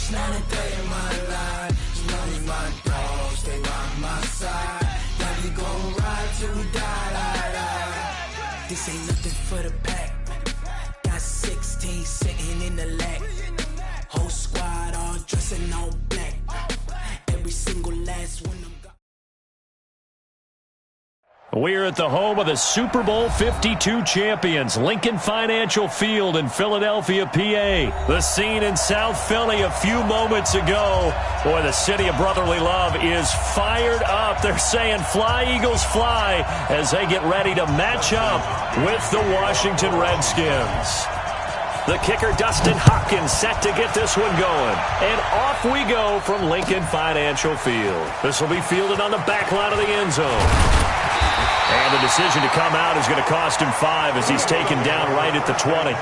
Each night and day in my life, you know me, my dog, stay by my side. Yeah, we gon' ride till we die. This ain't nothing for the pack. Got 16 sitting in the lap. Whole squad all dressing all black. Every single last one of them. We're at the home of the Super Bowl 52 champions, Lincoln Financial Field in Philadelphia, PA. The scene in South Philly a few moments ago. Boy, the city of brotherly love is fired up. They're saying, "Fly, Eagles, fly," as they get ready to match up with the Washington Redskins. The kicker, Dustin Hopkins, set to get this one going. And off we go from Lincoln Financial Field. This will be fielded on the back line of the end zone. And the decision to come out is going to cost him 5 as he's taken down right at the 20.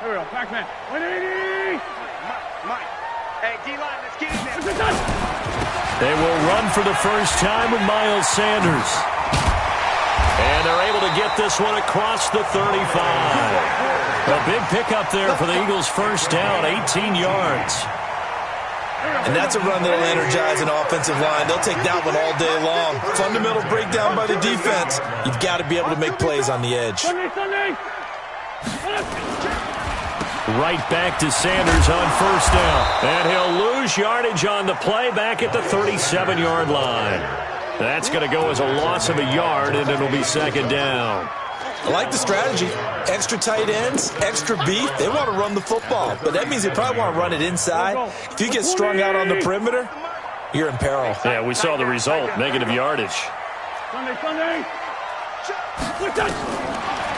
Here we go, Pac-Man. 180! Mike. Hey, D-line, let's get in there. They will run for the first time with Miles Sanders. And they're able to get this one across the 35. A big pickup there for the Eagles' first down, 18 yards. And that's a run that'll energize an offensive line. They'll take that one all day long. Fundamental breakdown by the defense. You've got to be able to make plays on the edge. Right back to Sanders on first down. And he'll lose yardage on the play back at the 37-yard line. That's going to go as a loss of a yard, and it'll be second down. I like the strategy. Extra tight ends, extra beef. They want to run the football, but that means they probably want to run it inside. If you get strung out on the perimeter, you're in peril. Yeah, we saw the result, negative yardage. Sunday.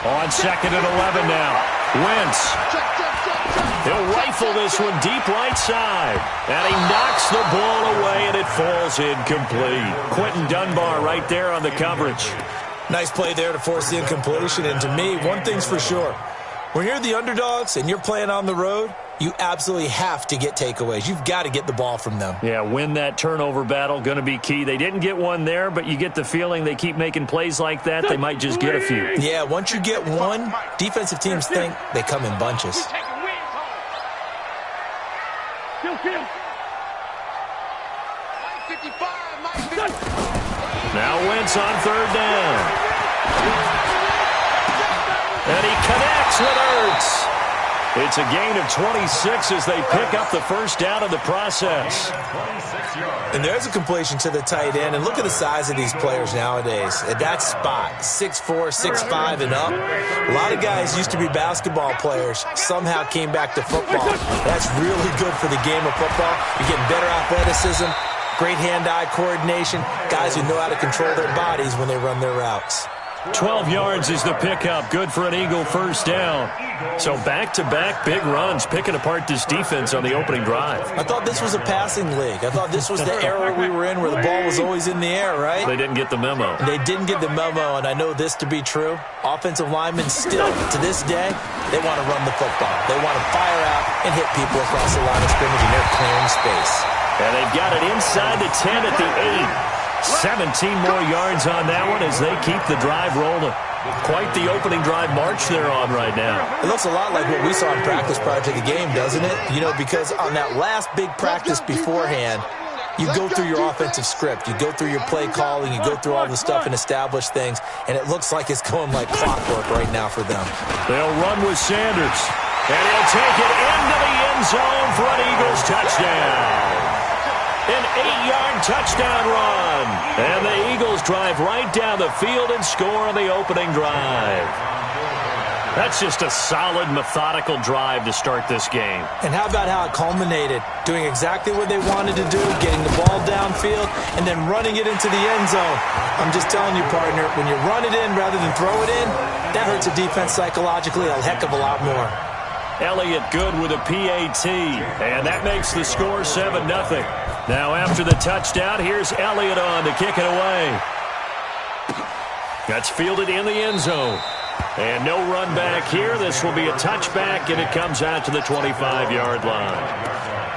On second and 11 now. Wentz. He'll rifle this one deep right side. And he knocks the ball away, and it falls incomplete. Quentin Dunbar right there on the coverage. Nice play there to force the incompletion. And to me, one thing's for sure. When you're the underdogs and you're playing on the road, you absolutely have to get takeaways. You've got to get the ball from them. Yeah, win that turnover battle, going to be key. They didn't get one there, but you get the feeling they keep making plays like that, they might just get a few. Yeah, once you get one, defensive teams think they come in bunches. Now Wentz on third down. And he connects with Ertz. It's a gain of 26 as they pick up the first down in the process. And there's a completion to the tight end. And look at the size of these players nowadays. At that spot, 6'4", 6'5", and up. A lot of guys used to be basketball players. Somehow came back to football. That's really good for the game of football. You're getting better athleticism, great hand-eye coordination, guys who know how to control their bodies when they run their routes. 12 yards is the pickup. Good for an Eagle first down. So back-to-back big runs, picking apart this defense on the opening drive. I thought this was a passing league. I thought this was the era we were in where the ball was always in the air, right? They didn't get the memo. They didn't get the memo, and I know this to be true. Offensive linemen still, to this day, they want to run the football. They want to fire out and hit people across the line of scrimmage, and they're clearing space. And they've got it inside the 10 at the 8. 17 more yards on that one as they keep the drive rolling. Quite the opening drive march they're on right now. It looks a lot like what we saw in practice prior to the game, doesn't it? You know, because on that last big practice beforehand, you go through your offensive script. You go through your play calling. You go through all the stuff and establish things. And it looks like it's going like clockwork right now for them. They'll run with Sanders. And he'll take it into the end zone for an Eagles touchdown. An 8-yard touchdown run. And the Eagles drive right down the field and score on the opening drive. That's just a solid, methodical drive to start this game. And how about how it culminated? Doing exactly what they wanted to do, getting the ball downfield, and then running it into the end zone. I'm just telling you, partner, when you run it in rather than throw it in, that hurts a defense psychologically a heck of a lot more. Elliott good with a PAT, and that makes the score 7-0. Now after the touchdown, here's Elliott on to kick it away. That's fielded in the end zone. And no run back here. This will be a touchback, and it comes out to the 25-yard line.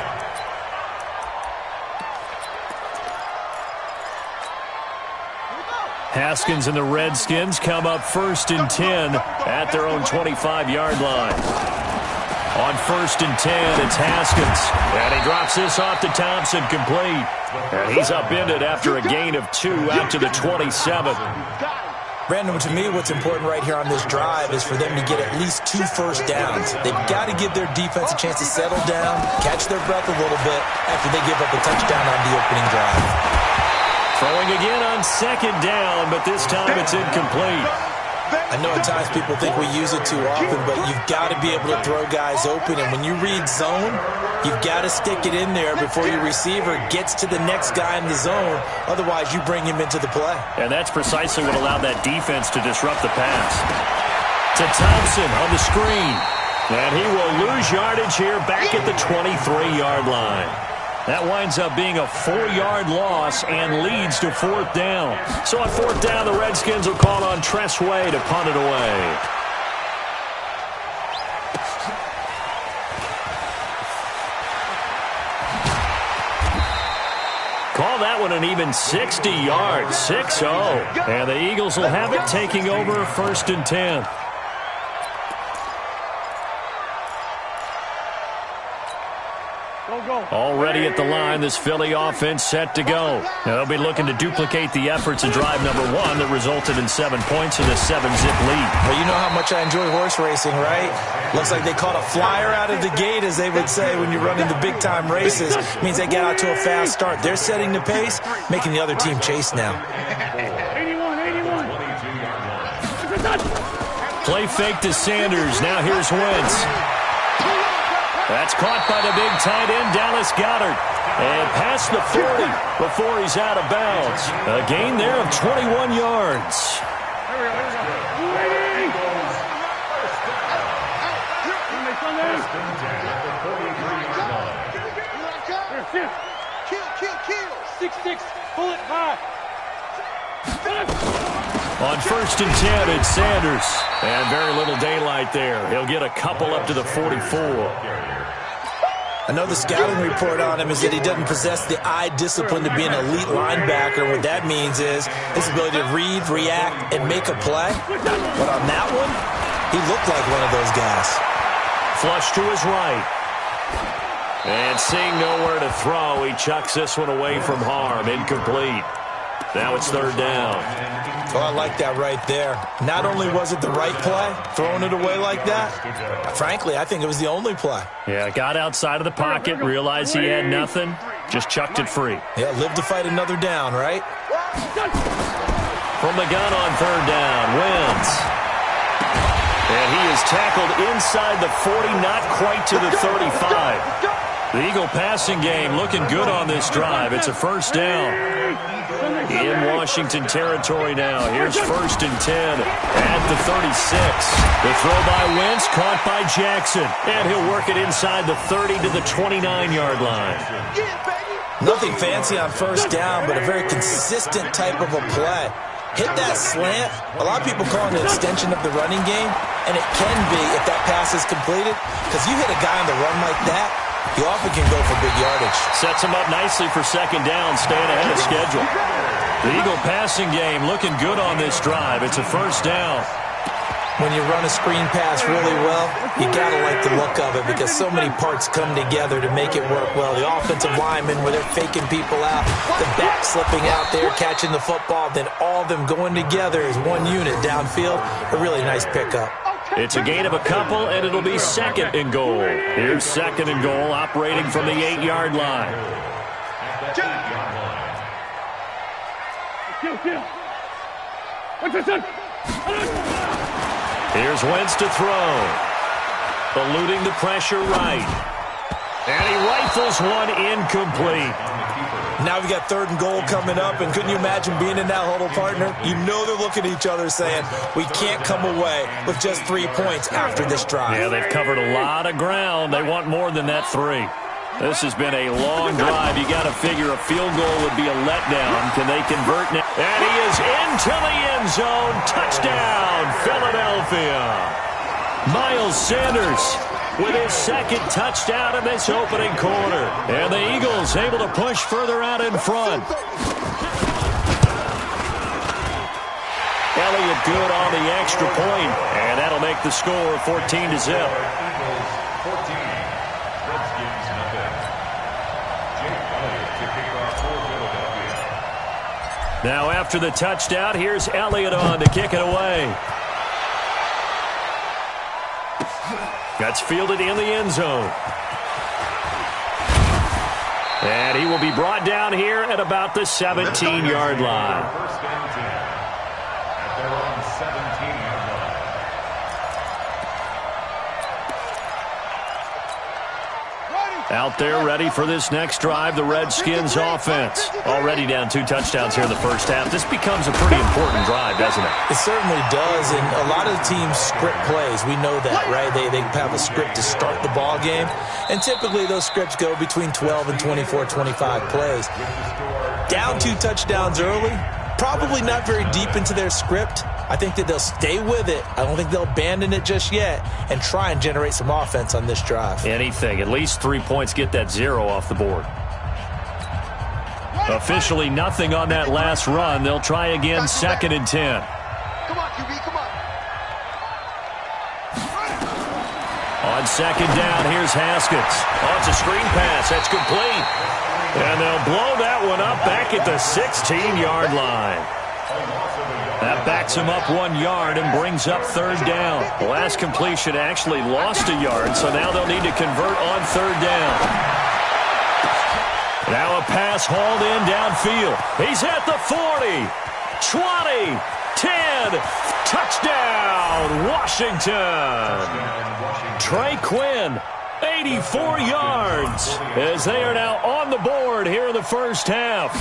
Haskins and the Redskins come up 1st and 10 at their own 25-yard line. On 1st and 10, it's Haskins. And he drops this off to Thompson, complete. And he's upended after a gain of 2 out to the 27. Brandon, to me, what's important right here on this drive is for them to get at least 2 first downs. They've got to give their defense a chance to settle down, catch their breath a little bit after they give up a touchdown on the opening drive. Throwing again on 2nd down, but this time it's incomplete. I know at times people think we use it too often, but you've got to be able to throw guys open. And when you read zone, you've got to stick it in there before your receiver gets to the next guy in the zone. Otherwise, you bring him into the play. And that's precisely what allowed that defense to disrupt the pass. To Thompson on the screen. And he will lose yardage here back at the 23-yard line. That winds up being a 4-yard loss and leads to 4th down. So on 4th down, the Redskins will call on Tress Way to punt it away. Call that one an even 60 yards, 6-0. And the Eagles will have it, taking over 1st and 10. Already at the line, this Philly offense set to go. They'll be looking to duplicate the efforts of drive number 1 that resulted in 7 points in a 7-zip lead. Well, you know how much I enjoy horse racing, right? Looks like they caught a flyer out of the gate, as they would say when you're running the big-time races. Means they get out to a fast start. They're setting the pace, making the other team chase now. 81. Play fake to Sanders. Now here's Wentz. That's caught by the big tight end, Dallas Goedert. And past the 40 before he's out of bounds. A gain there of 21 yards. Kill. 6-6, bullet 5. On 1st and 10, it's Sanders. And very little daylight there. He'll get a couple up to the 44. I know the scouting report on him is that he doesn't possess the eye discipline to be an elite linebacker. What that means is his ability to read, react, and make a play. But on that one, he looked like one of those guys. Flush to his right. And seeing nowhere to throw, he chucks this one away from harm. Incomplete. Now it's 3rd down. Oh, I like that right there. Not only was it the right play, throwing it away like that, frankly, I think it was the only play. Yeah, got outside of the pocket, realized he had nothing, just chucked it free. Yeah, live to fight another down, right? From the gun on 3rd down, Wentz. And he is tackled inside the 40, not quite to the 35. The Eagle passing game looking good on this drive. It's a 1st down. In Washington territory now. Here's 1st and 10 at the 36. The throw by Wentz, caught by Jackson. And he'll work it inside the 30 to the 29-yard line. Nothing fancy on 1st down, but a very consistent type of a play. Hit that slant. A lot of people call it an extension of the running game, and it can be if that pass is completed, because you hit a guy on the run like that, you often can go for big yardage. Sets him up nicely for 2nd down, staying ahead of schedule. The Eagle passing game looking good on this drive. It's a 1st down. When you run a screen pass really well, you got to like the look of it because so many parts come together to make it work well. The offensive linemen, where they're faking people out, the back slipping out there, catching the football, then all of them going together as one unit downfield. A really nice pickup. It's a gain of a couple, and it'll be 2nd and goal. Here's 2nd and goal, operating from the 8-yard line. Here's Wentz to throw. Eluding the pressure right. And he rifles one incomplete. Now we've got 3rd and goal coming up, and couldn't you imagine being in that huddle, partner? You know they're looking at each other saying, we can't come away with just 3 points after this drive. Yeah, they've covered a lot of ground. They want more than that 3. This has been a long drive. You got to figure a field goal would be a letdown. Can they convert now? And he is into the end zone. Touchdown, Philadelphia. Miles Sanders with his 2nd touchdown in this opening quarter. And the Eagles able to push further out in front. Elliott good on the extra point, and that'll make the score 14-0. Now after the touchdown, here's Elliott on to kick it away. That's fielded in the end zone. And he will be brought down here at about the 17-yard line. First and 10 at their own 17-yard line. Out there ready for this next drive, the Redskins offense. Already down 2 touchdowns here in the first half. This becomes a pretty important drive, doesn't it? It certainly does, and a lot of teams script plays. We know that, right? They have a script to start the ball game, and typically those scripts go between 12 and 24, 25 plays. Down 2 touchdowns early, probably not very deep into their script. I think that they'll stay with it. I don't think they'll abandon it just yet and try and generate some offense on this drive. Anything. At least 3 points, get that 0 off the board. Officially nothing on that last run. They'll try again, 2nd and 10. Come on, QB, come on. On 2nd down, here's Haskins. Oh, it's a screen pass. That's complete. And they'll blow that one up back at the 16-yard line. That backs him up 1 yard and brings up 3rd down. The last completion actually lost a yard, so now they'll need to convert on 3rd down. Now a pass hauled in downfield. He's at the 40, 20, 10, touchdown, Washington. Trey Quinn, 84 yards, as they are now on the board here in the first half.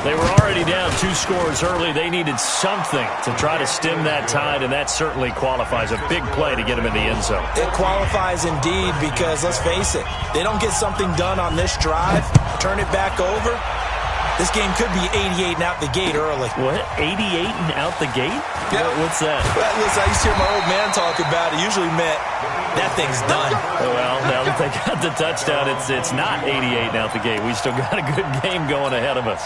They were already down 2 scores early. They needed something to try to stem that tide, and that certainly qualifies. A big play to get them in the end zone. It qualifies indeed because, let's face it, they don't get something done on this drive, turn it back over, this game could be 88 and out the gate early. What? 88 and out the gate? Yeah. What's that? Well, listen, I used to hear my old man talk about it. Usually meant that thing's done. Well, now that they got the touchdown, it's not 88 and out the gate. We still got a good game going ahead of us.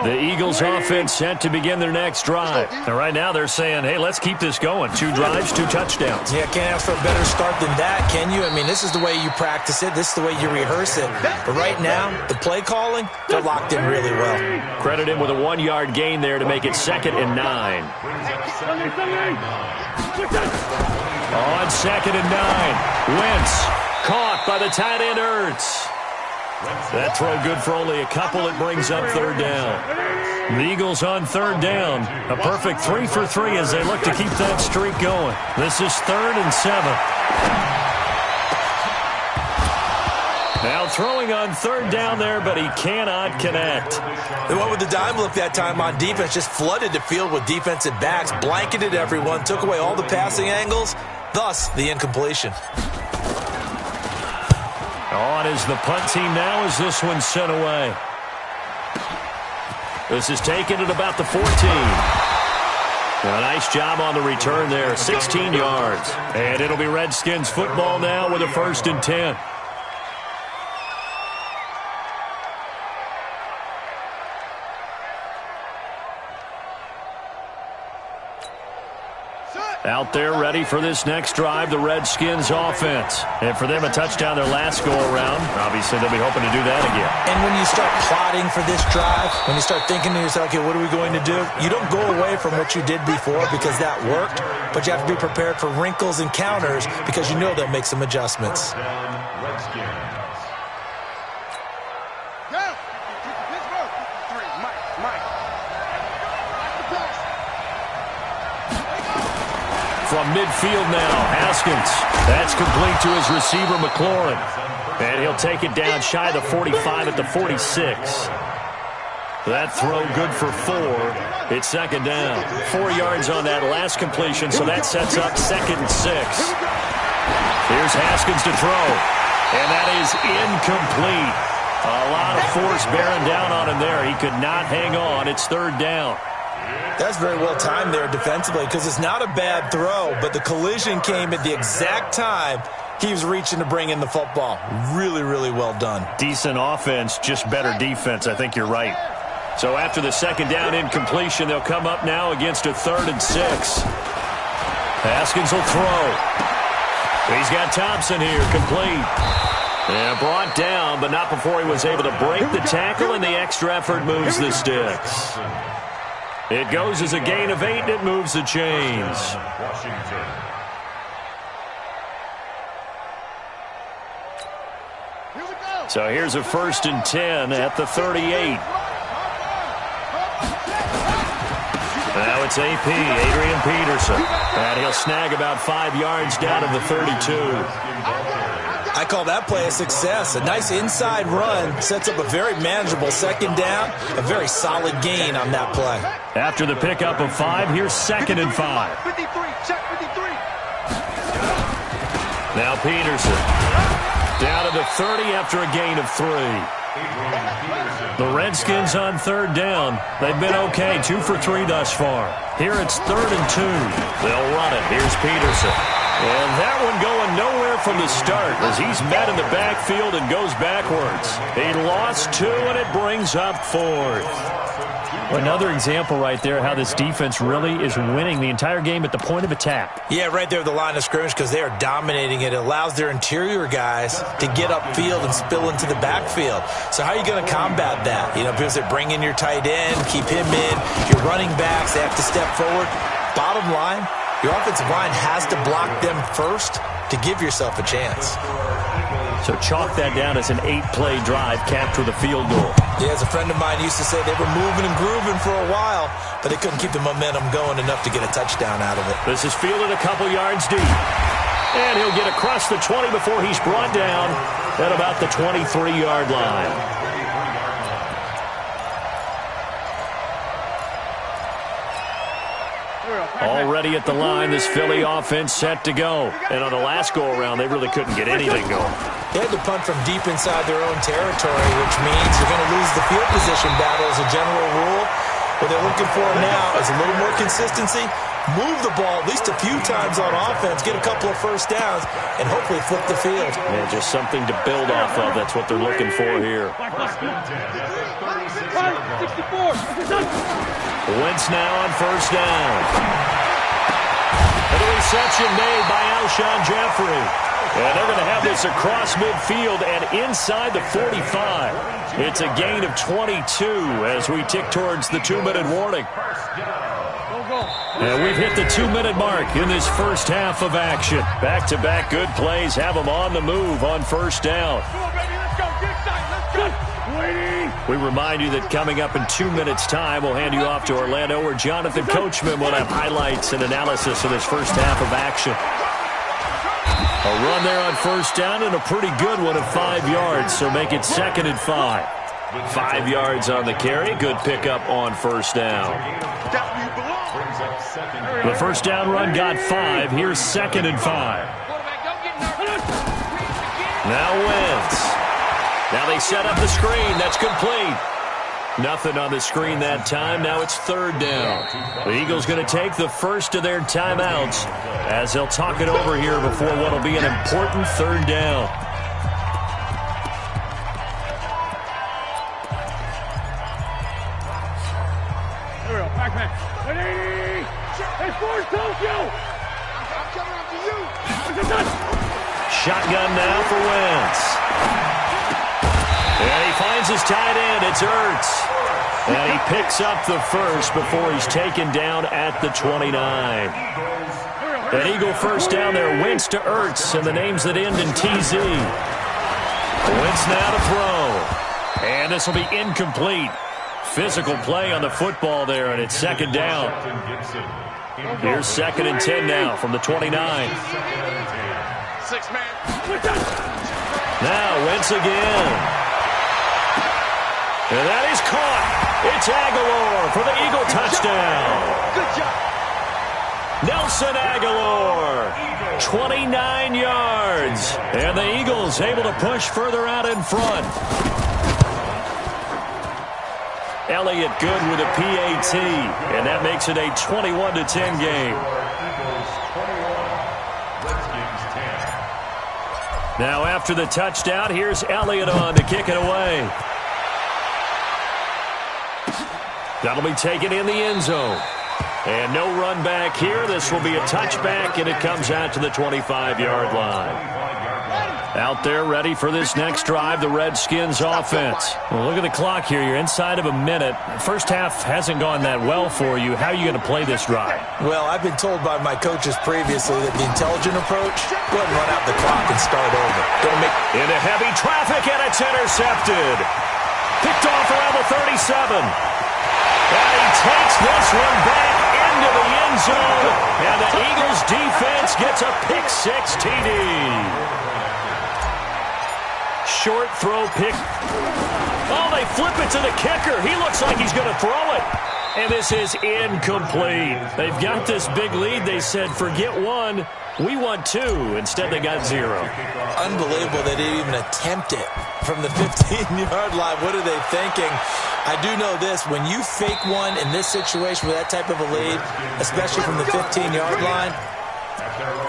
The Eagles offense set to begin their next drive. And right now they're saying, hey, let's keep this going. 2 drives, 2 touchdowns. Yeah, can't ask for a better start than that, can you? I mean, this is the way you practice it. This is the way you rehearse it. But right now, the play calling, they're locked in really well. Credit him with a 1-yard gain there to make it 2nd and 9. On 2nd and 9, Wentz caught by the tight end Ertz. That throw good for only a couple. It brings up 3rd down. The Eagles on 3rd down. A perfect 3 for 3 as they look to keep that streak going. This is 3rd and 7. Now throwing on 3rd down there, but he cannot connect. They went with the dime look that time on defense, just flooded the field with defensive backs, blanketed everyone, took away all the passing angles, thus the incompletion. On is the punt team now as this one's sent away. This is taken at about the 14. A nice job on the return there, 16 yards. And it'll be Redskins football now with a 1st and 10. Out there ready for this next drive, the Redskins offense. And for them, a touchdown their last go-around. Obviously, they'll be hoping to do that again. And when you start plotting for this drive, when you start thinking to yourself, okay, what are we going to do? You don't go away from what you did before because that worked, but you have to be prepared for wrinkles and counters because you know they'll make some adjustments. From midfield now, Haskins. That's complete to his receiver, McLaurin. And he'll take it down shy of the 45 at the 46. That throw good for 4. It's 2nd down. 4 yards on that last completion, so that sets up 2nd and 6. Here's Haskins to throw. And that is incomplete. A lot of force bearing down on him there. He could not hang on. It's 3rd down. That's very well timed there defensively because it's not a bad throw, but the collision came at the exact time He was reaching to bring in the football. Really, really well done. Decent offense, just better defense. I think you're right. So after the second down incompletion, they'll come up now against a 3rd and 6. Haskins will throw. He's got Thompson here, complete. And brought down, but not before he was able to break the tackle, and the extra effort moves the sticks. It goes as a gain of 8, and it moves the chains. So here's a 1st and 10 at the 38. Now it's AP, Adrian Peterson. And he'll snag about 5 yards down to the 32. I call that play a success. A nice inside run sets up a very manageable second down. A very solid gain on that play. After the pickup of 5, here's 2nd and 5. 53, check 53. Now Peterson. Down to the 30 after a gain of 3. The Redskins on 3rd down. They've been okay, 2 for 3 thus far. Here it's 3rd and 2. They'll run it. Here's Peterson. And that one going nowhere from the start as he's met in the backfield and goes backwards. He lost 2, and it brings up 4th. Another example right there how this defense really is winning the entire game at the point of attack. Yeah, right there at the line of scrimmage because they are dominating it. It allows their interior guys to get upfield and spill into the backfield. So how are you going to combat that? You know, people say bring in your tight end, keep him in. Your running backs, they have to step forward. Bottom line, your offensive line has to block them first to give yourself a chance. So chalk that down as an 8-play drive capped with a field goal. Yeah, as a friend of mine used to say, they were moving and grooving for a while, but they couldn't keep the momentum going enough to get a touchdown out of it. This is fielded a couple yards deep. And he'll get across the 20 before he's brought down at about the 23-yard line. Already at the line, this Philly offense set to go. And on the last go-around, they really couldn't get anything going. They had to punt from deep inside their own territory, which means you're going to lose the field position battle as a general rule. What they're looking for now is a little more consistency, move the ball at least a few times on offense, get a couple of first downs, and hopefully flip the field. Yeah, just something to build off of. That's what they're looking for here. Wentz now on 1st down. And a reception made by Alshon Jeffrey. And they're going to have this across midfield and inside the 45. It's a gain of 22 as we tick towards the 2-minute warning. And we've hit the 2-minute mark in this first half of action. Back-to-back good plays have them on the move on 1st down. We remind you that coming up in 2 minutes' time, we'll hand you off to Orlando, where Jonathan Coachman will have highlights and analysis of this first half of action. A run there on 1st down and a pretty good one of 5 yards, so make it 2nd and 5. 5 yards on the carry. Good pickup on 1st down. The 1st down run got 5. Here's 2nd and 5. Now Wentz. Now they set up the screen. That's complete. Nothing on the screen that time. Now it's 3rd down. The Eagles going to take the first of their timeouts as they'll talk it over here before what will be an important 3rd down. Here we go. Back man. 180. Hey, force Tokyo. I'm coming up to you. Shotgun now for Wentz. And he finds his tight end. It's Ertz. And he picks up the first before he's taken down at the 29. An Eagle first down there. Wentz to Ertz, and the names that end in TZ. Wentz now to throw. And this will be incomplete. Physical play on the football there, and it's 2nd down. Here's 2nd and 10 now from the 29. 6-man. Now Wentz again. And that is caught. It's Aguilar for the Eagle touchdown. Good job. Nelson Aguilar, 29 yards. And the Eagles able to push further out in front. Elliott good with a PAT. And that makes it a 21-10 game. Now after the touchdown, here's Elliott on to kick it away. That'll be taken in the end zone. And no run back here. This will be a touchback, and it comes out to the 25-yard line. Out there ready for this next drive, the Redskins offense. Well, look at the clock here. You're inside of a minute. First half hasn't gone that well for you. How are you going to play this drive? Well, I've been told by my coaches previously that the intelligent approach, go ahead and run out the clock and start over. Don't make into heavy traffic, and it's intercepted. Picked off around the 37. And he takes this one back into the end zone. And the Eagles defense gets a pick-6 TD. Short throw pick. Oh, they flip it to the kicker. He looks like he's going to throw it. And this is incomplete. They've got this big lead. They said, forget one. We want two. Instead, they got zero. Unbelievable they didn't even attempt it from the 15-yard line. What are they thinking? I do know this. When you fake one in this situation with that type of a lead, especially from the 15-yard line,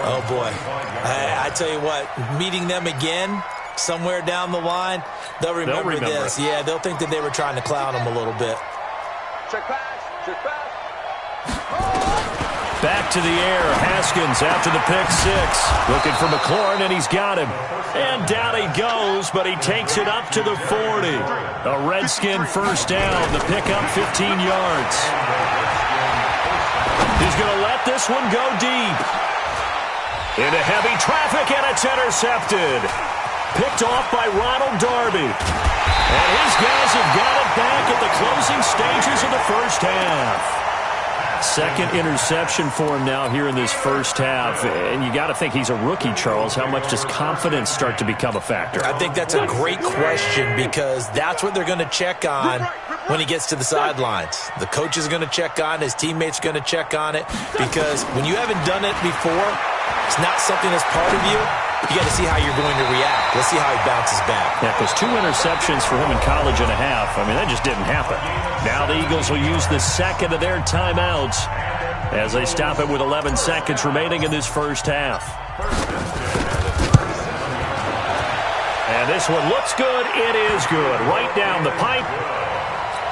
oh, boy. I tell you what, meeting them again somewhere down the line, they'll remember this. Yeah, they'll think that they were trying to clown them a little bit. Check pass. Check pass. Back to the air. Haskins after the pick-6. Looking for McLaurin, and he's got him. And down he goes, but he takes it up to the 40. A Redskin first down. The pickup 15 yards. He's going to let this one go deep. Into heavy traffic, and it's intercepted. Picked off by Ronald Darby. And his guys have got it back at the closing stages of the first half. Second interception for him now here in this first half. And you got to think he's a rookie, Charles. How much does confidence start to become a factor? I think that's a great question because that's what they're going to check on when he gets to the sidelines. The coach is going to check on it. His teammates are going to check on it because when you haven't done it before, it's not something that's part of you. You got to see how you're going to react. Let's see how he bounces back. Yeah, because 2 interceptions for him in college and a half. I mean, that just didn't happen. Now the Eagles will use the second of their timeouts as they stop it with 11 seconds remaining in this first half. And this one looks good. It is good. Right down the pipe.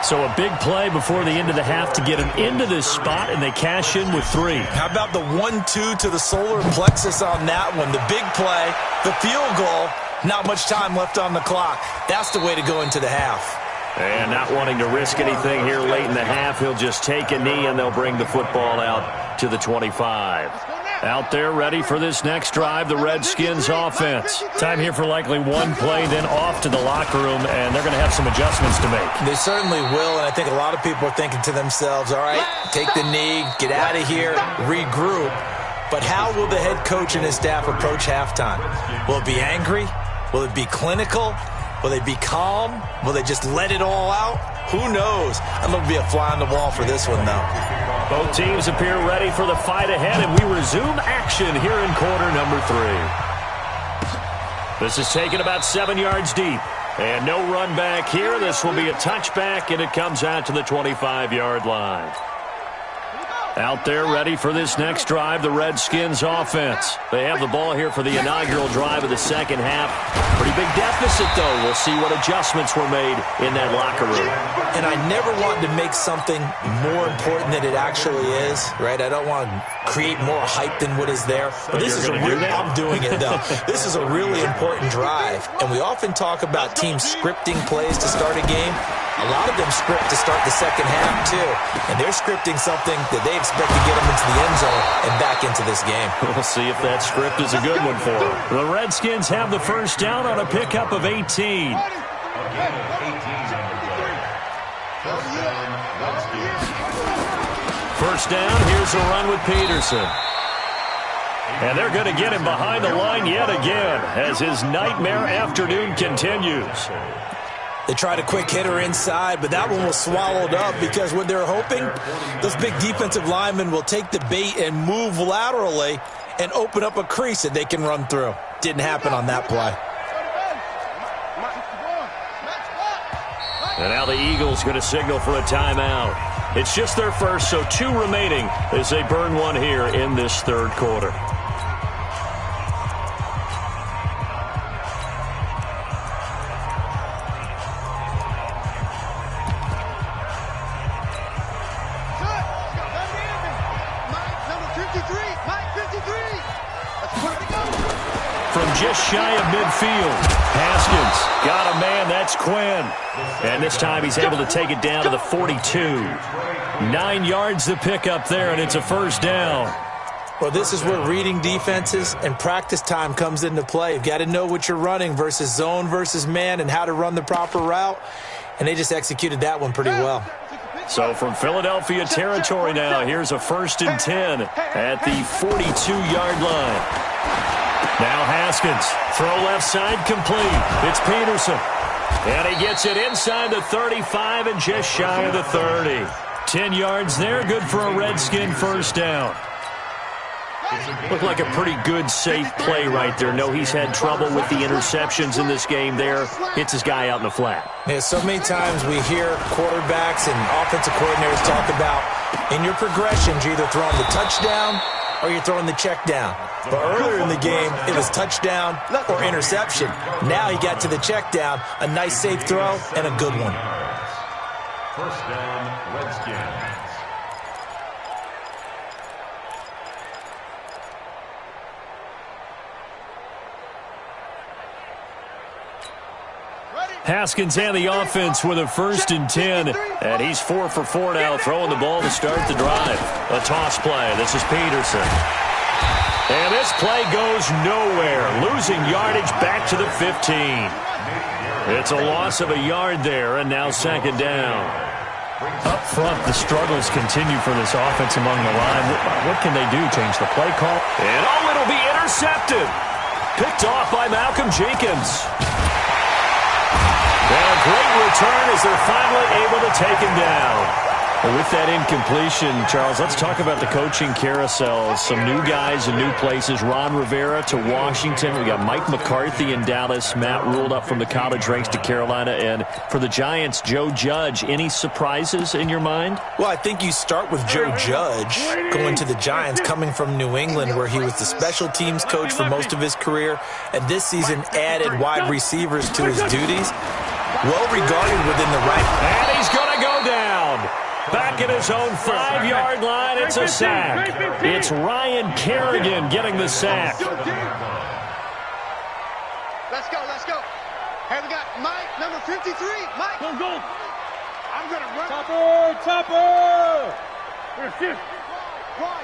So a big play before the end of the half to get him into this spot, and they cash in with 3. How about the 1-2 to the solar plexus on that one? The big play, the field goal, not much time left on the clock. That's the way to go into the half. And not wanting to risk anything here late in the half, he'll just take a knee, and they'll bring the football out to the 25. Out there ready for this next drive, the Redskins offense. Time here for likely one play, then off to the locker room, and they're going to have some adjustments to make. They certainly will, and I think a lot of people are thinking to themselves, all right, take the knee, get out of here, regroup. But how will the head coach and his staff approach halftime? Will it be angry? Will it be clinical? Will they be calm? Will they just let it all out? Who knows? I'd love to be a fly on the wall for this one, though. Both teams appear ready for the fight ahead, and we resume action here in quarter number 3. This is taken about 7 yards deep. And no run back here. This will be a touchback, and it comes out to the 25-yard line. Out there ready for this next drive, the Redskins offense. They have the ball here for the inaugural drive of the second half. Pretty big deficit, though. We'll see what adjustments were made in that locker room. And I never want to make something more important than it actually is, right? I don't want to create more hype than what is there. But this is a real, I'm doing it, though. This is a really important drive. And we often talk about teams scripting plays to start a game. A lot of them script to start the second half, too. And they're scripting something that they expect to get them into the end zone and back into this game. We'll see if that script is a good one for them. The Redskins have the first down on a pickup of 18. First down, here's a run with Peterson. And they're going to get him behind the line yet again as his nightmare afternoon continues. They tried a quick hitter inside, but that one was swallowed up because what they're hoping, those big defensive linemen will take the bait and move laterally and open up a crease that they can run through. Didn't happen on that play. And now the Eagles going to signal for a timeout. It's just their first, so 2 remaining as they burn one here in this third quarter. 53, Mike 53. Let's put it go. From just shy of midfield, Haskins got a man. That's Quinn. And this time he's able to take it down to the 42. 9 yards to pick up there, and it's a first down. Well, this is where reading defenses and practice time comes into play. You've got to know what you're running versus zone versus man and how to run the proper route. And they just executed that one pretty well. So from Philadelphia territory now, here's a 1st and 10 at the 42-yard line. Now Haskins, throw left side complete. It's Peterson. And he gets it inside the 35 and just shy of the 30. 10 yards there, good for a Redskin first down. Looked like a pretty good, safe play right there. No, he's had trouble with the interceptions in this game there. Hits his guy out in the flat. Yeah, so many times we hear quarterbacks and offensive coordinators talk about in your progressions, you're either throwing the touchdown or you're throwing the check down. But earlier in the game, it was touchdown or interception. Now he got to the check down, a nice safe throw, and a good one. First down, Redskins. Haskins and the offense with a 1st and 10. And he's 4 for 4 now, throwing the ball to start the drive. A toss play. This is Peterson. And this play goes nowhere. Losing yardage back to the 15. It's a loss of a yard there, and now 2nd down. Up front, the struggles continue for this offense among the line. What can they do? Change the play call? And oh, it'll be intercepted. Picked off by Malcolm Jenkins. And a great return as they're finally able to take him down. Well, with that incompletion, Charles, let's talk about the coaching carousel. Some new guys in new places. Ron Rivera to Washington. We got Mike McCarthy in Dallas. Matt Ruled up from the college ranks to Carolina. And for the Giants, Joe Judge. Any surprises in your mind? Well, I think you start with Joe Judge going to the Giants, coming from New England, where he was the special teams coach for most of his career. And this season added wide receivers to his duties. Well regarded within the rank. And he's going to go down. Back at his own 5-yard line, it's a sack. It's Ryan Kerrigan getting the sack. Let's go, let's go. Hey, we got Mike, number 53. Mike. Go, go. I'm going to run. Topper. Here's shift.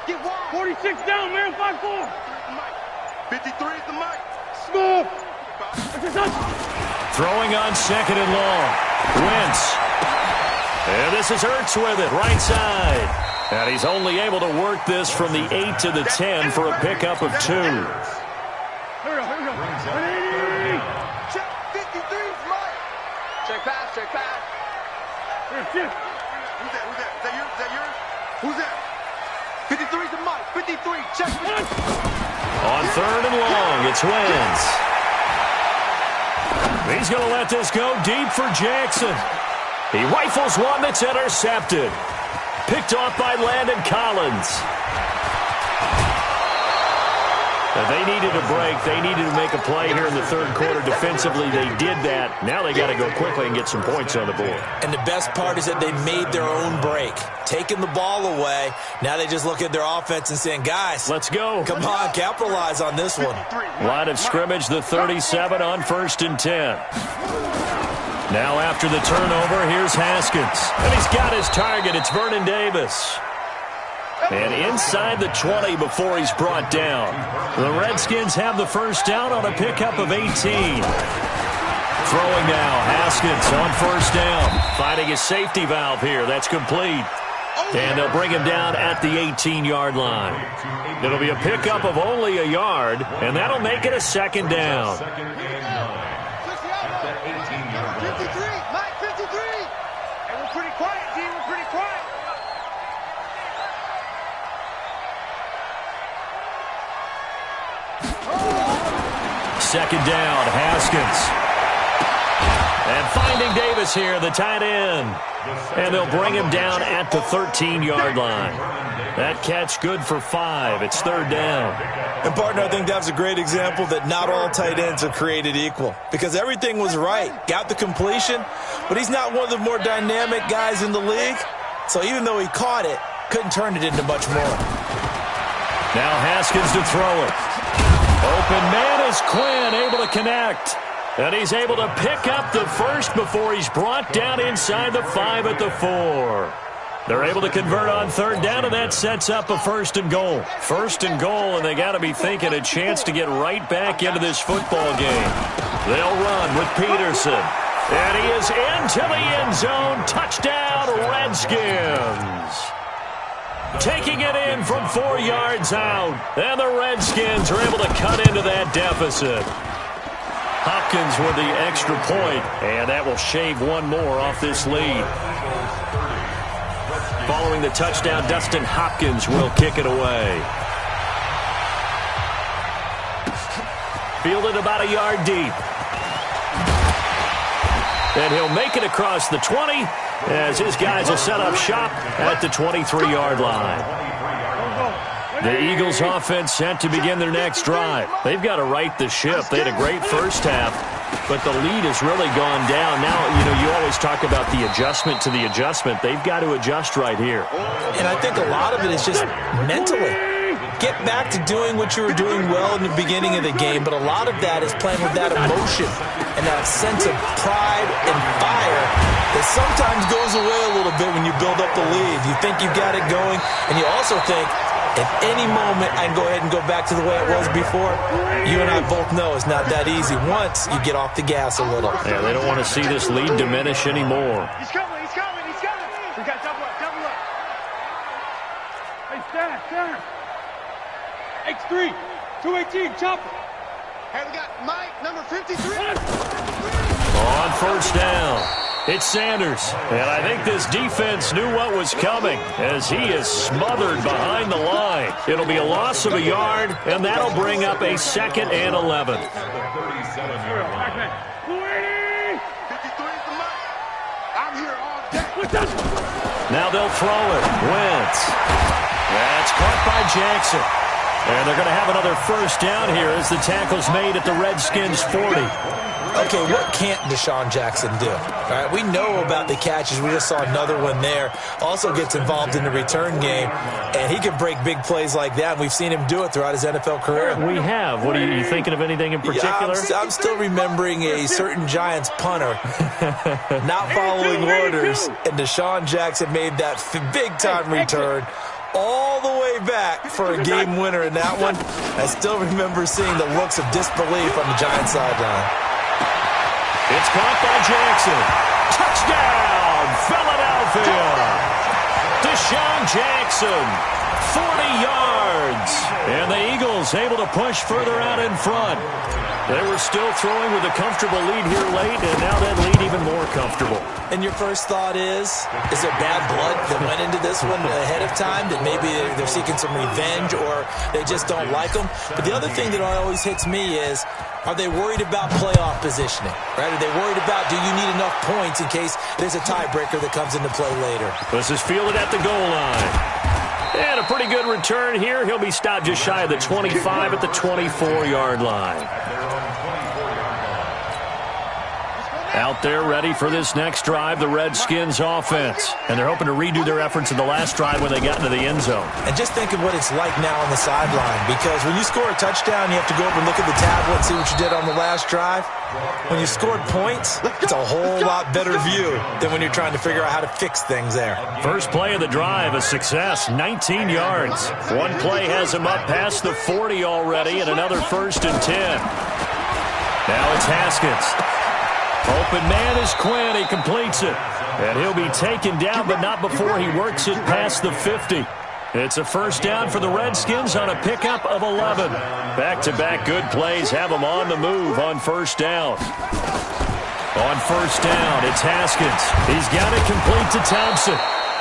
Get wide. 46 down, man, 5-4. 53 is the Mike. Smooth. Throwing on 2nd and long. Wentz. And this is Ertz with it, right side. And he's only able to work this from the 8 to the 10 for a pickup of 2. Here we go. 180. Check 53 is Mike. Check pass. Here's shift. Who's that? Is that yours? Who's that? 53 is the Mike. 53. Check. On 3rd and long, it's Wentz. He's going to let this go deep for Jackson. He rifles one that's intercepted. Picked off by Landon Collins. Now they needed a break. They needed to make a play here in the 3rd quarter. Defensively, they did that. Now they got to go quickly and get some points on the board. And the best part is that they made their own break. Taking the ball away. Now they just look at their offense and saying, guys, let's go. Come on, capitalize on this one. Line of scrimmage, the 37 on 1st and 10. Now after the turnover, here's Haskins. And he's got his target. It's Vernon Davis. And inside the 20 before he's brought down. The Redskins have the first down on a pickup of 18. Throwing now, Haskins on 1st down. Finding his safety valve here. That's complete. And they'll bring him down at the 18-yard line. It'll be a pickup of only a yard, and that'll make it a 2nd down. Second down, Haskins. And finding Davis here, the tight end. And they'll bring him down at the 13-yard line. That catch good for 5. It's 3rd down. And, partner, I think that was a great example that not all tight ends are created equal. Because everything was right. Got the completion, but he's not one of the more dynamic guys in the league. So even though he caught it, couldn't turn it into much more. Now Haskins to throw it. Open man is Quinn, able to connect. And he's able to pick up the first before he's brought down inside the 5 at the 4. They're able to convert on third down, and that sets up a first and goal. First and goal, and they got to be thinking a chance to get right back into this football game. They'll run with Peterson. And he is into the end zone. Touchdown, Redskins. Taking it in from 4 yards out. And the Redskins are able to cut into that deficit. Hopkins with the extra point, and that will shave one more off this lead. Following the touchdown, Dustin Hopkins will kick it away. Fielded about a yard deep. And he'll make it across the 20 as his guys will set up shop at the 23-yard line. The Eagles offense set to begin their next drive. They've got to right the ship. They had a great first half, but the lead has really gone down. Now, you always talk about the adjustment to the adjustment. They've got to adjust right here. And I think a lot of it is just mentally. Get back to doing what you were doing well in the beginning of the game, but a lot of that is playing with that emotion and that sense of pride and fire that sometimes goes away a little bit when you build up the lead. You think you've got it going, and you also think, at any moment, I can go ahead and go back to the way it was before. You and I both know it's not that easy once you get off the gas a little. Yeah, they don't want to see this lead diminish anymore. He's coming, he's coming, he's coming. We got double up, double up. Hey, stand. X3, 218, chopper. Hey, we got Mike, number 53. On first down, it's Sanders. And I think this defense knew what was coming as he is smothered behind the line. It'll be a loss of a yard, and that'll bring up a 2nd and 11. 53 is the Mike. I'm here all day. Now they'll throw it. Wentz. That's caught by Jackson. And they're going to have another first down here as the tackle's made at the Redskins' 40. Okay, what can't Deshaun Jackson do? All right, we know about the catches. We just saw another one there. Also gets involved in the return game, and he can break big plays like that. We've seen him do it throughout his NFL career. We have. What are you thinking of anything in particular? Yeah, I'm still remembering a certain Giants punter not following orders, and Deshaun Jackson made that big-time return all the way back for a game winner in that one. I still remember seeing the looks of disbelief on the Giants sideline. It's caught by Jackson. Touchdown, Philadelphia. Deshaun Jackson, 40 yards. And the Eagles able to push further out in front. They were still throwing with a comfortable lead here late, and now that lead even more comfortable. And your first thought is there bad blood that went into this one ahead of time, that maybe they're seeking some revenge or they just don't like them? But the other thing that always hits me is, are they worried about playoff positioning? Right? Are they worried about, do you need enough points in case there's a tiebreaker that comes into play later? This is fielded at the goal line. And a pretty good return here. He'll be stopped just shy of the 25 at the 24-yard line. Out there ready for this next drive, the Redskins offense. And they're hoping to redo their efforts in the last drive when they got into the end zone. And just think of what it's like now on the sideline, because when you score a touchdown, you have to go over and look at the tablet and see what you did on the last drive. When you scored points, it's a whole lot better view than when you're trying to figure out how to fix things there. First play of the drive, a success, 19 yards. One play has him up past the 40 already, and another 1st and 10. Now it's Haskins. Open man is Quinn. He completes it. And he'll be taken down, but not before he works it past the 50. It's a first down for the Redskins on a pickup of 11. Back-to-back good plays have them on the move on first down. On first down, it's Haskins. He's got it complete to Thompson.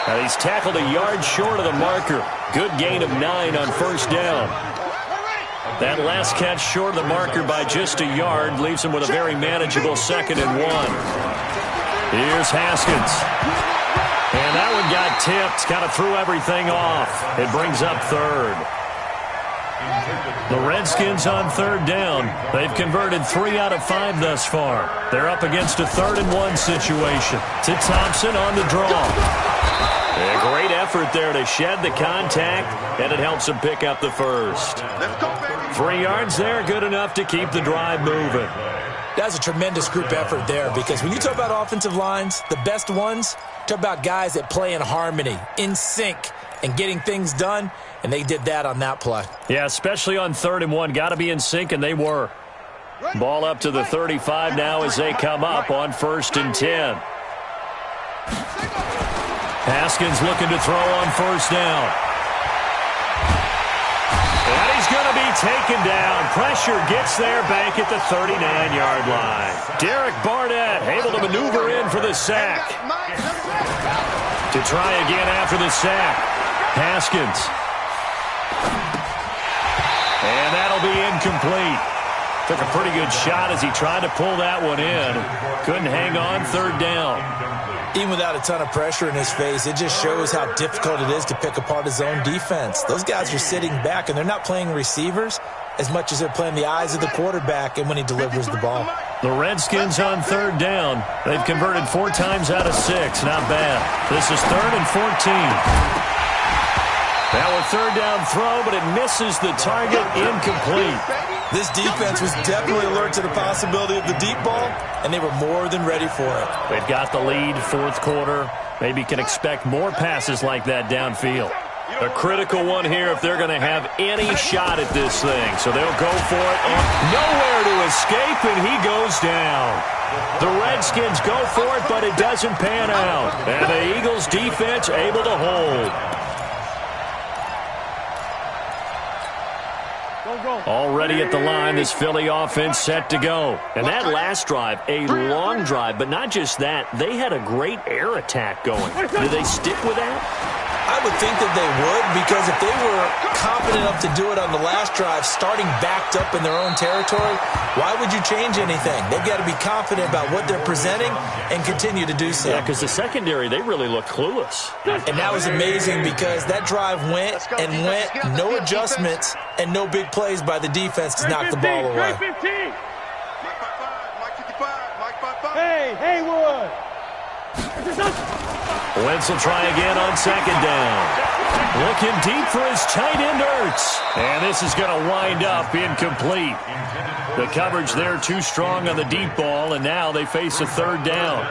Now he's tackled a yard short of the marker. Good gain of 9 on first down. That last catch short of the marker by just a yard leaves him with a very manageable 2nd and 1. Here's Haskins. And that one got tipped, kind of threw everything off. It brings up 3rd. The Redskins on 3rd down. They've converted 3 out of 5 thus far. They're up against a 3rd and 1 situation. To Thompson on the draw. A great effort there to shed the contact, and it helps him pick up the first. 3 yards there, good enough to keep the drive moving. That's a tremendous group effort there, because when you talk about offensive lines, the best ones, talk about guys that play in harmony, in sync, and getting things done, and they did that on that play. Yeah, especially on 3rd and 1. Got to be in sync, and they were. Ball up to the 35 now as they come up on 1st and 10. Haskins looking to throw on 1st down. And he's going to be taken down. Pressure gets there back at the 39-yard line. Derek Barnett able to maneuver in for the sack. To try again after the sack. Haskins. And that'll be incomplete. Took a pretty good shot as he tried to pull that one in. Couldn't hang on 3rd down. Even without a ton of pressure in his face, it just shows how difficult it is to pick apart his own defense. Those guys are sitting back, and they're not playing receivers as much as they're playing the eyes of the quarterback and when he delivers the ball. The Redskins on 3rd down. They've converted 4 times out of 6. Not bad. This is 3rd and 14. Now a 3rd down throw, but it misses the target. Incomplete. This defense was definitely alert to the possibility of the deep ball, and they were more than ready for it. They've got the lead, 4th quarter. Maybe can expect more passes like that downfield. A critical one here if they're going to have any shot at this thing. So they'll go for it. Nowhere to escape, and he goes down. The Redskins go for it, but it doesn't pan out. And the Eagles defense able to hold. Already at the line, this Philly offense set to go. And that last drive, a long drive, but not just that. They had a great air attack going. Did they stick with that? I would think that they would, because if they were confident enough to do it on the last drive, starting backed up in their own territory, why would you change anything? They've got to be confident about what they're presenting and continue to do so. Yeah, because the secondary, they really look clueless. And that was amazing, because that drive went and went, no adjustments and no big plays by the defense to knock the ball away. Hey, Haywood! Wentz will try again on 2nd down. Looking deep for his tight end, Ertz. And this is going to wind up incomplete. The coverage there too strong on the deep ball, and now they face a 3rd down.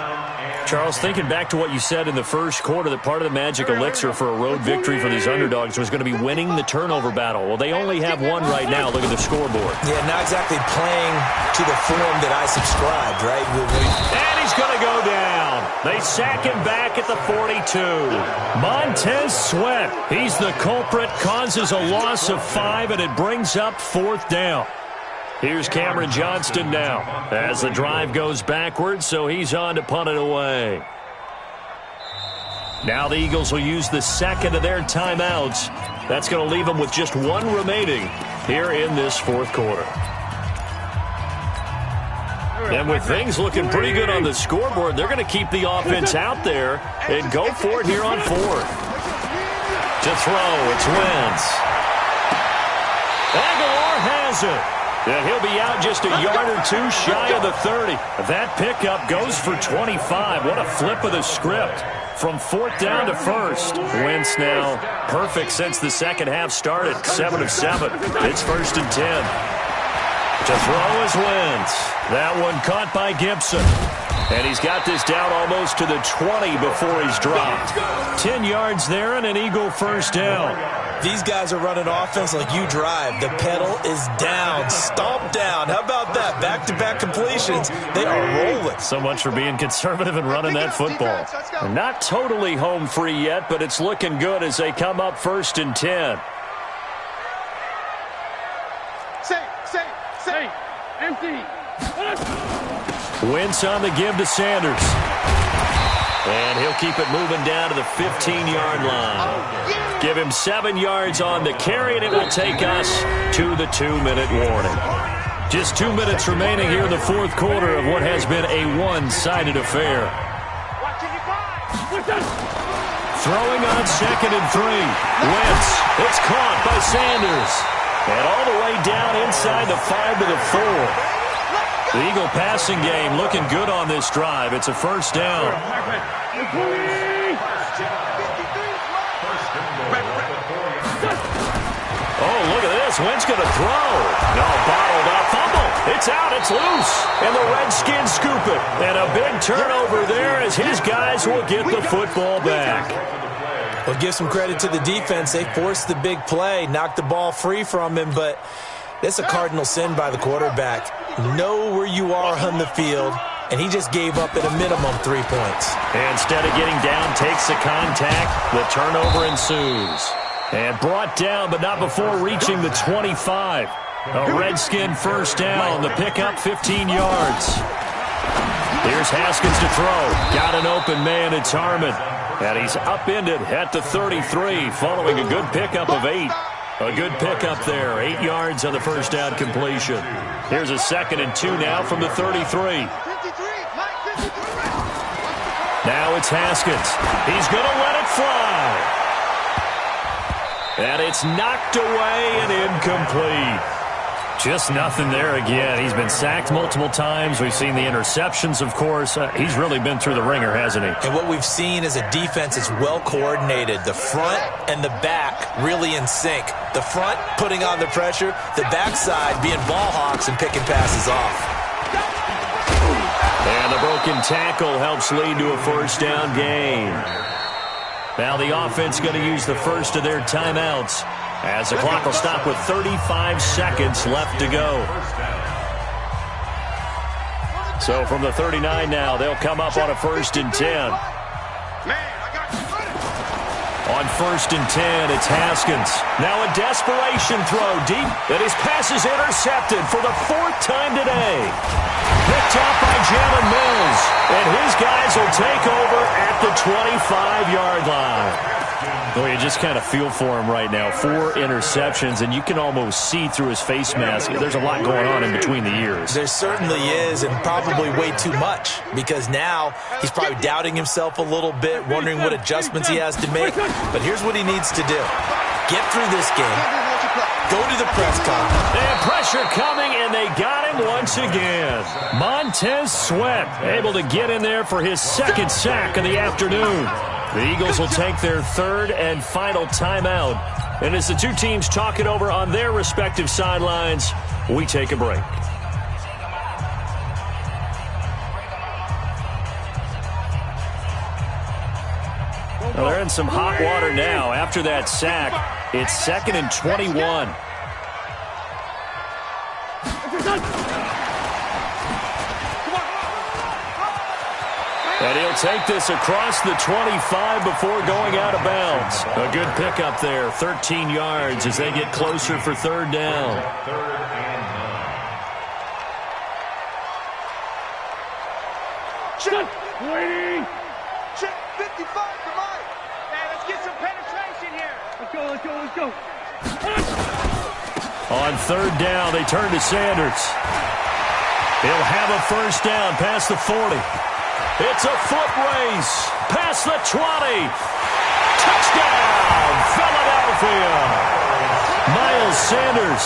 Charles, thinking back to what you said in the first quarter, that part of the magic elixir for a road victory for these underdogs was going to be winning the turnover battle. Well, they only have one right now. Look at the scoreboard. Yeah, not exactly playing to the form that I subscribed, right? And he's going to go down. They sack him back at the 42. Montez Sweat, he's the culprit, causes a loss of 5, and it brings up 4th down. Here's Cameron Johnston now as the drive goes backwards, so he's on to punt it away. Now the Eagles will use the 2nd of their timeouts. That's going to leave them with just 1 remaining here in this 4th quarter. And with things looking pretty good on the scoreboard, they're going to keep the offense out there and go for it here on 4th. To throw, it's Wentz. Aguilar has it. And he'll be out just a yard or 2 shy of the 30. That pickup goes for 25. What a flip of the script. From 4th down to 1st. Wentz now perfect since the second half started. 7 of 7. It's 1st and 10. To throw is Wentz. That one caught by Gibson. And he's got this down almost to the 20 before he's dropped. 10 yards there and an Eagle 1st down. These guys are running offense like you drive. The pedal is down, stomp down. How about that? Back-to-back completions. They are rolling. So much for being conservative and running that football. Not totally home free yet, but it's looking good as they come up 1st and 10. Say, empty. Wentz on the give to Sanders. And he'll keep it moving down to the 15-yard line. Give him 7 yards on the carry, and it will take us to the 2-minute warning. Just 2 minutes remaining here in the 4th quarter of what has been a one-sided affair. Throwing on 2nd and 3. Wentz, it's caught by Sanders. And all the way down inside the 5 to the 4. The Eagle passing game looking good on this drive. It's a 1st down. pass. Wentz going to throw. No, bottled up. Fumble. It's out. It's loose. And the Redskins scoop it. And a big turnover there as his guys will get the football back. Well, give some credit to the defense. They forced the big play, knocked the ball free from him, but that's a cardinal sin by the quarterback. Know where you are on the field, and he just gave up at a minimum 3 points. Instead of getting down, takes the contact. The turnover ensues. And brought down, but not before reaching the 25. A Redskin first down. The pickup, 15 yards. Here's Haskins to throw. Got an open man. It's Harmon. And he's upended at the 33, following a good pickup of 8. A good pickup there. 8 yards on the first down completion. Here's a 2nd and 2 now from the 33. Now it's Haskins. He's going to let it fly. And it's knocked away and incomplete. Just nothing there again. He's been sacked multiple times. We've seen the interceptions, of course. He's really been through the ringer, hasn't he? And what we've seen is a defense that's well coordinated. The front and the back really in sync. The front putting on the pressure, the backside being ball hawks and picking passes off. And the broken tackle helps lead to a first down gain. Now the offense going to use the first of their timeouts, as the clock will stop with 35 seconds left to go. So from the 39 now, they'll come up on a 1st and 10. On 1st and 10, it's Haskins. Now a desperation throw deep, and his pass is intercepted for the 4th time today. Picked up by Jalen Mills, and his guys will take over at the 25-yard line. Well, you just kind of feel for him right now. 4 interceptions, and you can almost see through his face mask. There's a lot going on in between the ears. There certainly is, and probably way too much, because now he's probably doubting himself a little bit, wondering what adjustments he has to make. But here's what he needs to do. Get through this game. Go to the press conference. And pressure coming, and they got him once again. Montez Sweat able to get in there for his 2nd sack of the afternoon. The Eagles will take their 3rd and final timeout. And as the two teams talk it over on their respective sidelines, we take a break. Well, they're in some hot water now. After that sack, it's 2nd and 21. And he'll take this across the 25 before going out of bounds. A good pickup there, 13 yards as they get closer for 3rd down. 3rd and 9. Check. Waiting. Check 55 for Mike. Hey, let's get some penetration here. Let's go, let's go, let's go. On 3rd down, they turn to Sanders. He'll have a first down past the 40. It's a foot race past the 20. Touchdown, Philadelphia. Miles Sanders,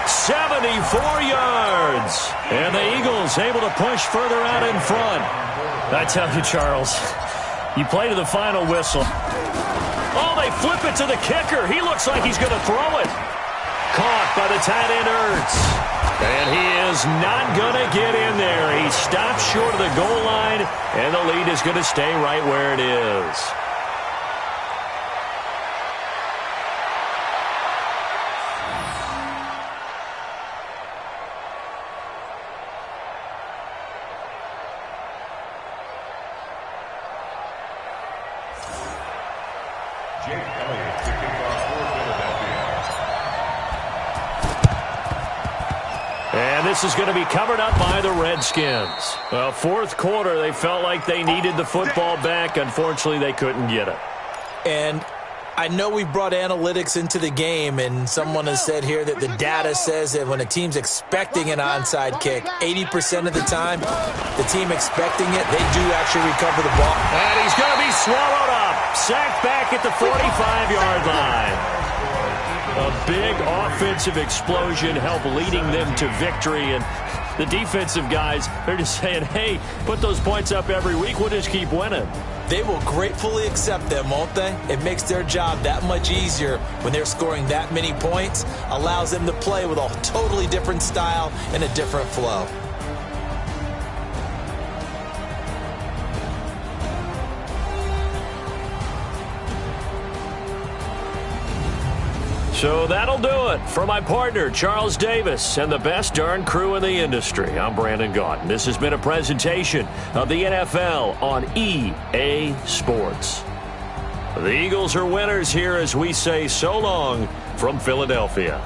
74 yards. And the Eagles able to push further out in front. I tell you, Charles, you play to the final whistle. Oh, they flip it to the kicker. He looks like he's going to throw it. Caught by the tight end, Ertz. And he is not going to get in there. He stops short of the goal line, and the lead is going to stay right where it is. And this is going to be covered up by the Redskins. Well, 4th quarter, they felt like they needed the football back. Unfortunately, they couldn't get it. And I know we brought analytics into the game, and someone has said here that the data says that when a team's expecting an onside kick, 80% of the time, the team expecting it, they do actually recover the ball. And he's going to be swallowed up. Sacked back at the 45-yard line. A big offensive explosion helped leading them to victory, and The defensive guys, they're just saying, hey, put those points up every week. We'll just keep winning. They will gratefully accept them, won't they? It makes their job that much easier when they're scoring that many points. Allows them to play with a totally different style and a different flow. So that'll do it for my partner, Charles Davis, and the best darn crew in the industry. I'm Brandon Gaudin. This has been a presentation of the NFL on EA Sports. The Eagles are winners here as we say so long from Philadelphia.